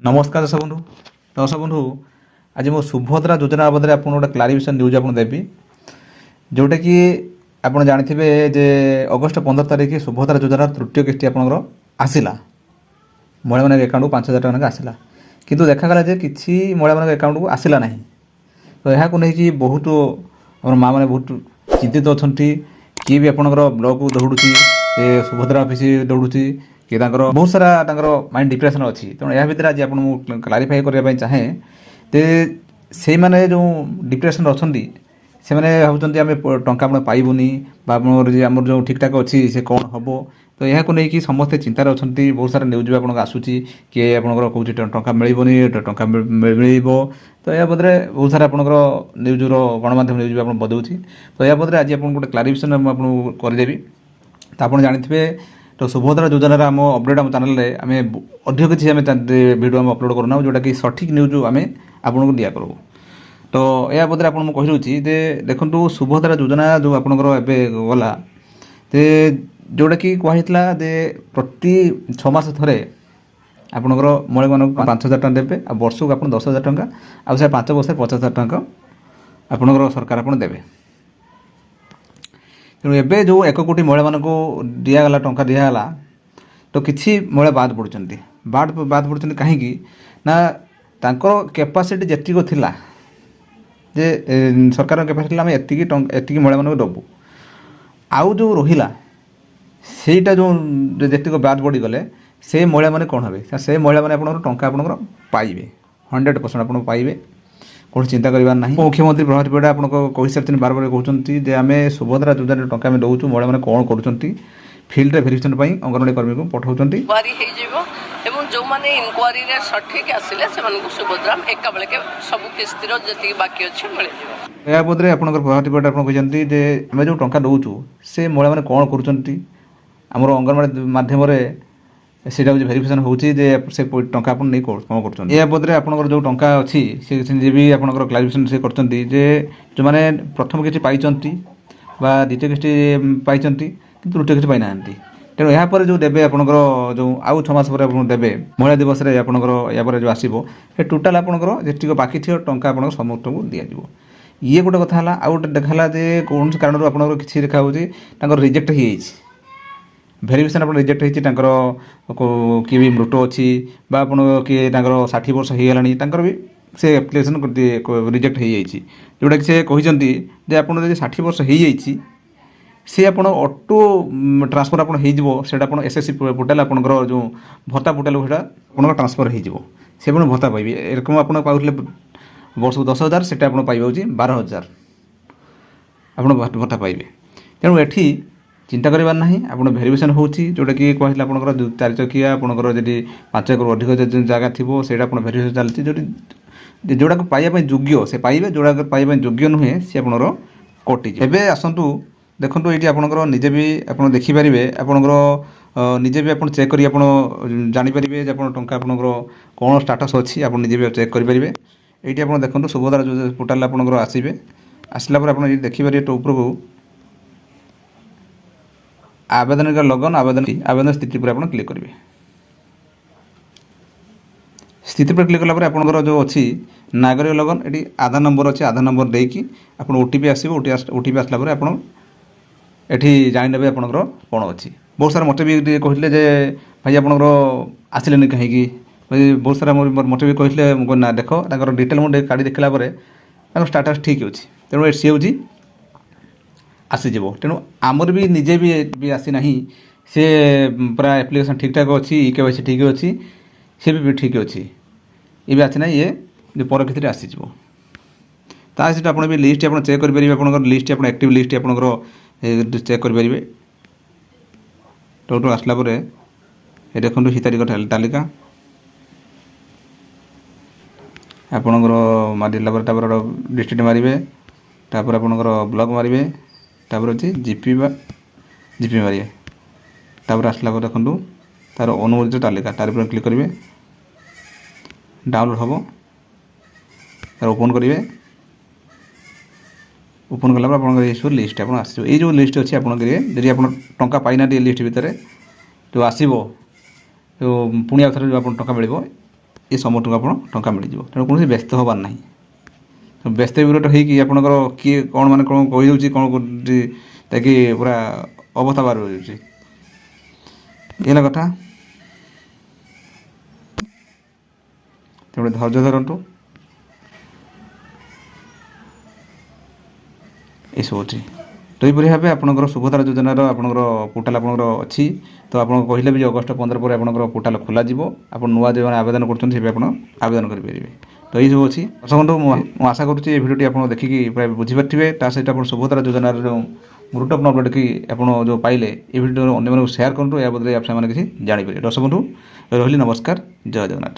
नमस्कार दर्शक बंधु आज मो सुभद्रा योजना बाबद आप गोटे क्लारिफिकेशन न्यूज आप देवी जोटा कि आप जानते जे अगस्ट 15 तारिख सुभद्रा योजना तृतीय किस्ती आपंकर आसला महिला मान एकाउंट को 5,000 टका आसला किंतु देखागला जे किसी महिला मान एकाउंट को आसला ना तो यह नहीं बहुत माँ मैंने बहुत चिंतित अच्छा किए भी आपंकर ब्लॉक को दौड़ुची सुभद्रा ऑफिस दौड़ुची कि बहुत सारा माइंड डिप्रेशन अच्छी तेणु यह भितर आज आपको क्लारिफाई करने चाहे तो से मैंने जो डिप्रेशन अच्छा से मैंने भावुँ आम टाँचा पाइबुनि आम जो ठीक ठाक अच्छी से कौन हम तो यह को लेकिन समस्ते चिंतार अच्छा बहुत सारा न्यूज भी आपको आसूसी किए आपंकर कौन टाँचा मिलनी टाँचा मिल तो यह बदले बहुत सारा आपंकर न्यूज गणमाध्यम न्यूज भी आप बदलुची तो यह बदले आज आप गोटे क्लारिफिकेशन आपको करदेवी तो आप जानते तो सुभद्रा योजनार आम अपडेट आम चैनल आम अधिक किसी आम वीडियो आम अपलोड करना जोटा कि सठिक न्यूज आम आपको दिया करूँ तो यह बदले आप कही जे देखो सुभद्रा योजना जो आपंकर एवं गला तो जोटा कि कहला जे प्रति 6 मास थे आपंकर महिला मान 5,000 टका देवे आ वर्ष को आप 10,000 टका आ 5 वर्ष 50,000 टका आपंकर सरकार आप देवे तेणु एवं जो 1 कोटी महिला मानक दिगला टंका दिगला तो किसी महिला बाद पड़ते बाद पड़ते कहीं ना कैपेसिटी जी थिला जे सरकार कैपेसिटी आम एतिकी महिला मानक दबू आउ जो रहा सेटा जो जी बाद पड़गले से महिला मैंने कौन हे से महिला मैंने टंका आप पाइबे 100% आप पाइबे कौन चिंता करार ना मुख्यमंत्री प्रभात परिड़ा आपको कही सारी बार बार कहते हैं आम सुभद्रा योजना टंका आम दौचु महिला मैंने कौन कर फिल्ड भेरिफिकेशन अंगनवाड़ी कर्मी को पठाऊँ जो माने इनक्वारी रे सठिक आसिले से मानकु सुभद्रा एका बेले के सब किस्ती रो जति बाकी अछि मिल जिवो या बदले आपनकर प्रभात परिड़ा आपन कहते जे आम जो टंका दौचु से महिला मैंने कौन कर आमर अंगनवाड़ी माध्यम से भेरिफिकेशन होची जे से टंका आप नहीं कौन कर या बदले आपनकर जो टंका अच्छी से भी आपनकर क्लारिफिकेशन से करचंती जे जो माने प्रथम किछि पाइचंती बा द्वितीय किछि पाइचंती किंतु तृतीय किछि पाइ नांती तेणु यापर जो देवे आपंकर जो आउ 6 मास पर देवे महिला दिवस में आपंकर या जो आसो टोटाल आपंकर जी बाकी थी टंका आप समस्त को दिज्व ये गोटे कथा है आउ गोटे देखा जे कौन कारण आप किसी देखा रिजेक्ट हो भेरिफिकेशन आप रिजेक्ट होकर किए भी मृत अच्छी आप किए 60 वर्ष हो गला भी से एप्लिकेशन रिजेक्ट हो जाए जोटा कि से कहते जे आप 60 वर्ष हो जाए सी आप ऑटो ट्रांसफर आप एसएससी पोर्टाल आपंकर जो भत्ता पोर्टाल से आप ट्रांसफर हो भत्ता पाइबे एरकम आप पाते वर्ष को 10,000 से आप पाइबा 12,000 आप भत्ता पाइबे तेणु एठी चिंता करार ना आप भेरिफिकेशन होची जोटा कि कहला आपंकर 4 चकिया आपंकर जब 5 एकड़ अधिक जगह थी से भेरिफिकेशन चलती जो जोड़ा पाइबा योग्य से पाइबे जोड़ा पाइबा योग्य नुहे सी आपंकर कटि एबे आसतु देखो ये आपंकर निजे भी आप देखिपारे आपंकर निजे भी आप चेक कर जानीपारे टंका आपंकर कौन स्टाटस अच्छी आप निजे भी चेक करेंगे ये आप देखो सुभद्रा पोर्टाल आपंकर आसवे आसला आप देखिपारे तो उपरको आवेदन का लगन आवेदन स्थिति पर आप क्लिक करेंगे स्थिति पर क्लिक कलापर आपंकर जो अच्छी नागरिक लगन ये आधार नंबर अच्छे आधार नंबर देकी आप ओटीपी आसो ओटीपी आसला आप एठी जानिने आपंकर कौन अच्छी बहुत सारा मत भी कहते जे भाई आपंकर आसिले कहीं बहुत सारा मत भी कहते ना देख डिटेल मुझे काढ़ी देखला स्टाटस ठीक अच्छी तेणु सी हूँ आसीज तेणु आमर भी निजे भी आसीना से पूरा एप्लिकेशन ठीक ठाक अच्छी केवाईसी ठीक अच्छी सी भी ठीक अच्छी ये भी आसीना ये जो पर किसी आसीज सहित आप लिस्ट आप चेक करेंगे आप लिस्ट आप एक्टिव लिस्ट आपंकर चेक करेंगे टोटल आसला ये देखो हिताधिकारी तालिका आपंकर मारिला डिस्ट्रिक्ट मारे तापर आपंकर ब्लॉक मारे तापर अच्छे जीपी मारे तापर आसला देखो तार अनुमोदित तालिका तार क्लिक करेंगे डाउनलोड हम तार ओपन करेंगे ओपन कला आप सब लिस्ट आप आसो ये जो लिस्ट अच्छी आप यदि आप टंका पाइना लिस्ट भितर जो आसो जो पुणी आउ थे जो आप टंका मिल ଏ ସମସ୍ତଙ୍କୁ ଆପଣ ଟଙ୍କା ମିଳିଯିବ। ତେଣୁ କୌଣସି ବ୍ୟସ୍ତ ହେବାର ନାହିଁ। ବ୍ୟସ୍ତ ବିବ୍ରତ ହେଇକି ଆପଣଙ୍କର କିଏ କ'ଣ ମାନେ କ'ଣ କହିଦେଉଛି କ'ଣ କରୁଛି ତାକି ପୁରା ଅବସ୍ଥା ବାର ହୋଇଯାଉଛି। ଏ ହେଲା କଥା। ତେଣୁ ଧୈର୍ଯ୍ୟ ଧରନ୍ତୁ। ଏସବୁ ଅଛି। ତ ଏହିପରି ଭାବେ ଆପଣଙ୍କର ସୁଭଦ୍ରା ଯୋଜନାର ଆପଣଙ୍କର ପୋର୍ଟାଲ୍ ଆପଣଙ୍କର ଅଛି। ତ ଆପଣ କହିଲେ ବି ଯେ ଅଗଷ୍ଟ 15 ପରେ ଆପଣଙ୍କର ପୋର୍ଟାଲ୍ ଖୋଲାଯିବ। ଆପଣ ନୂଆ ଯେଉଁମାନେ ଆବେଦନ କରୁଛନ୍ତି ସେବେ ଆପଣ ଆବେଦନ କରିପାରିବେ। ତ ଏଇସବୁ ଅଛି। ଦର୍ଶକ ବନ୍ଧୁ, ମୁଁ ଆଶା କରୁଛି ଏ ଭିଡ଼ିଓଟି ଆପଣ ଦେଖିକି ପ୍ରାୟ ବୁଝିପାରିଥିବେ। ତା ସହିତ ଆପଣ ସୁଭଦ୍ରା ଯୋଜନାର ଯେଉଁ ଗୁରୁତ୍ୱପୂର୍ଣ୍ଣ ଅପଡେଟ୍ କି ଆପଣ ଯେଉଁ ପାଇଲେ ଏ ଭିଡ଼ିଓ ଅନ୍ୟମାନଙ୍କୁ ସେୟାର କରନ୍ତୁ। ଏହା ବଦଳରେ ସେମାନେ କିଛି ଜାଣିପାରିବେ। ଦର୍ଶକ ବନ୍ଧୁ ରହିଲି, ନମସ୍କାର, ଜୟ ଜଗନ୍ନାଥ।